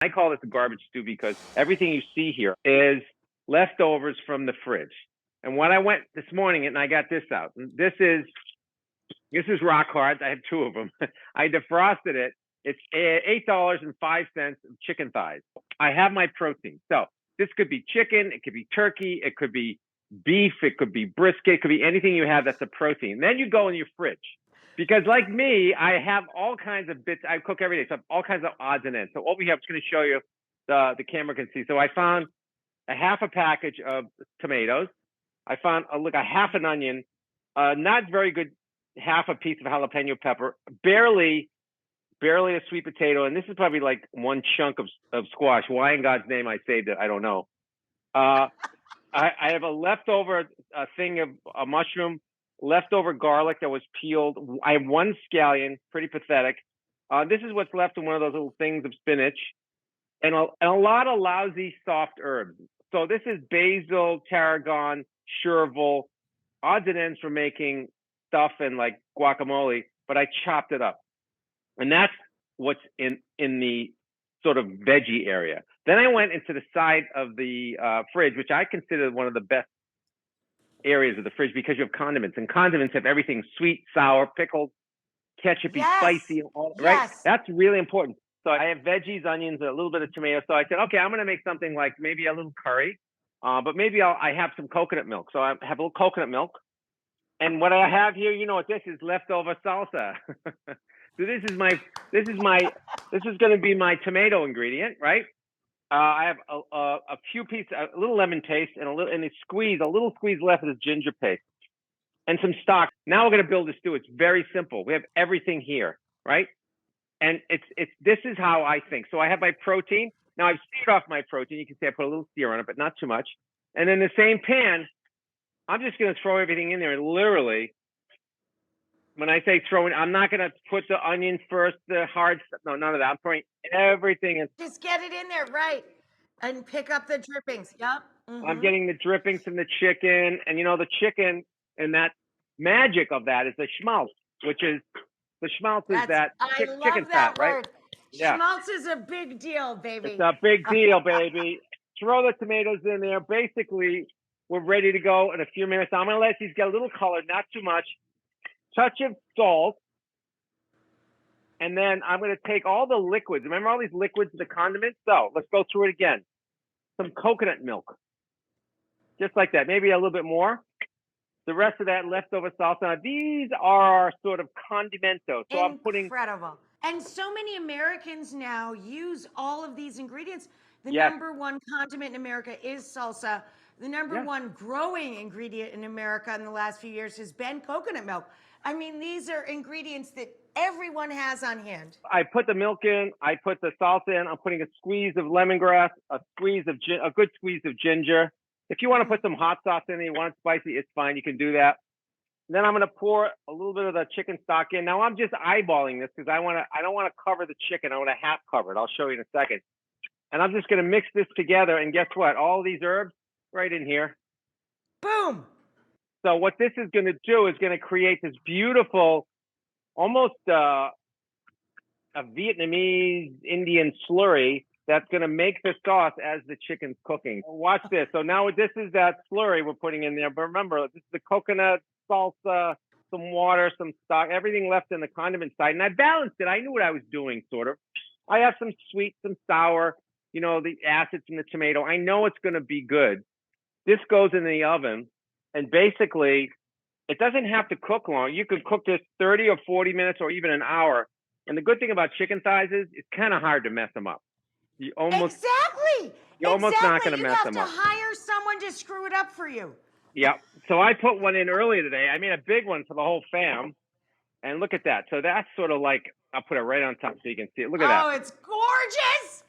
I call this a garbage stew because everything you see here is leftovers from the fridge. And when I went this morning and I got this out, this is rock hard. I have 2 of them. I defrosted it. It's $8.05 of chicken thighs. I have my protein. So this could be chicken. It could be turkey. It could be beef. It could be brisket. It could be anything you have that's a protein. Then you go in your fridge. Because like me, I have all kinds of bits. I cook every day. So I have all kinds of odds and ends. So what we have is going to show you, the camera can see. So I found a half a package of tomatoes. I found a half an onion, not very good, half a piece of jalapeno pepper, barely a sweet potato, and this is probably like 1 chunk of squash. Why in God's name I saved it, I don't know. I have a leftover thing of a mushroom, leftover garlic that was peeled. I have 1 scallion, pretty pathetic. This is what's left in one of those little things of spinach, and a lot of lousy soft herbs. So this is basil, tarragon, chervil, odds and ends for making stuff and like guacamole, but I chopped it up. And that's what's in the sort of veggie area. Then I went into the side of the fridge, which I consider one of the best areas of the fridge because you have condiments. And condiments have everything sweet, sour, pickled, ketchupy, spicy, right? That's really important. So I have veggies, onions, a little bit of tomato. So I said, okay, I'm going to make something like maybe a little curry, but maybe I have some coconut milk. So I have a little coconut milk. And what I have here, you know what this is? Leftover salsa. So this is going to be my tomato ingredient, right? I have a few pieces, a little lemon paste, and a little squeeze left of the ginger paste, and some stock. Now we're going to build a stew. It's very simple. We have everything here, right? And this is how I think. So I have my protein. Now I've seared off my protein. You can see I put a little sear on it, but not too much. And in the same pan, I'm just going to throw everything in there, and literally, when I say throw in, I'm not going to put the onions first, the hard stuff. No, none of that. I'm throwing everything in. Just get it in there, right? And pick up the drippings. Yep. I'm getting the drippings from the chicken. And, the chicken and that magic of that is the schmaltz, which is, the schmaltz is chicken fat, right? Word. Yeah. Schmaltz is a big deal, baby. It's a big deal, baby. Throw the tomatoes in there. Basically, we're ready to go in a few minutes. I'm going to let these get a little color, not too much. Touch of salt, and then I'm going to take all the liquids. Remember all these liquids, the condiments? So let's go through it again. Some coconut milk, just like that. Maybe a little bit more. The rest of that leftover salsa. Now, these are sort of condimentos. So I'm putting incredible. And so many Americans now use all of these ingredients. The number 1 condiment in America is salsa. The number 1 growing ingredient in America in the last few years has been coconut milk. I mean, these are ingredients that everyone has on hand. I put the milk in. I put the salsa in. I'm putting a squeeze of lemongrass, a good squeeze of ginger. If you want to put some hot sauce in, you want it spicy, it's fine. You can do that. Then I'm going to pour a little bit of the chicken stock in. Now I'm just eyeballing this because I don't want to cover the chicken. I want to half cover it. I'll show you in a second. And I'm just going to mix this together. And guess what? All these herbs right in here. Boom. So what this is going to do is going to create this beautiful, almost a Vietnamese Indian slurry that's going to make the sauce as the chicken's cooking. Watch this. So now this is that slurry we're putting in there. But remember, this is the coconut, salsa, some water, some stock, everything left in the condiment side. And I balanced it. I knew what I was doing, sort of. I have some sweet, some sour, the acids from the tomato. I know it's going to be good. This goes in the oven. And basically, it doesn't have to cook long. You could cook this 30 or 40 minutes or even an hour. And the good thing about chicken thighs is it's kind of hard to mess them up. You're almost not going to mess them up. You have to hire someone to screw it up for you. Yeah. So I put one in earlier today. I made a big one for the whole fam. And look at that. So that's sort of like, I'll put it right on top so you can see it. Look at that. Oh, it's gorgeous.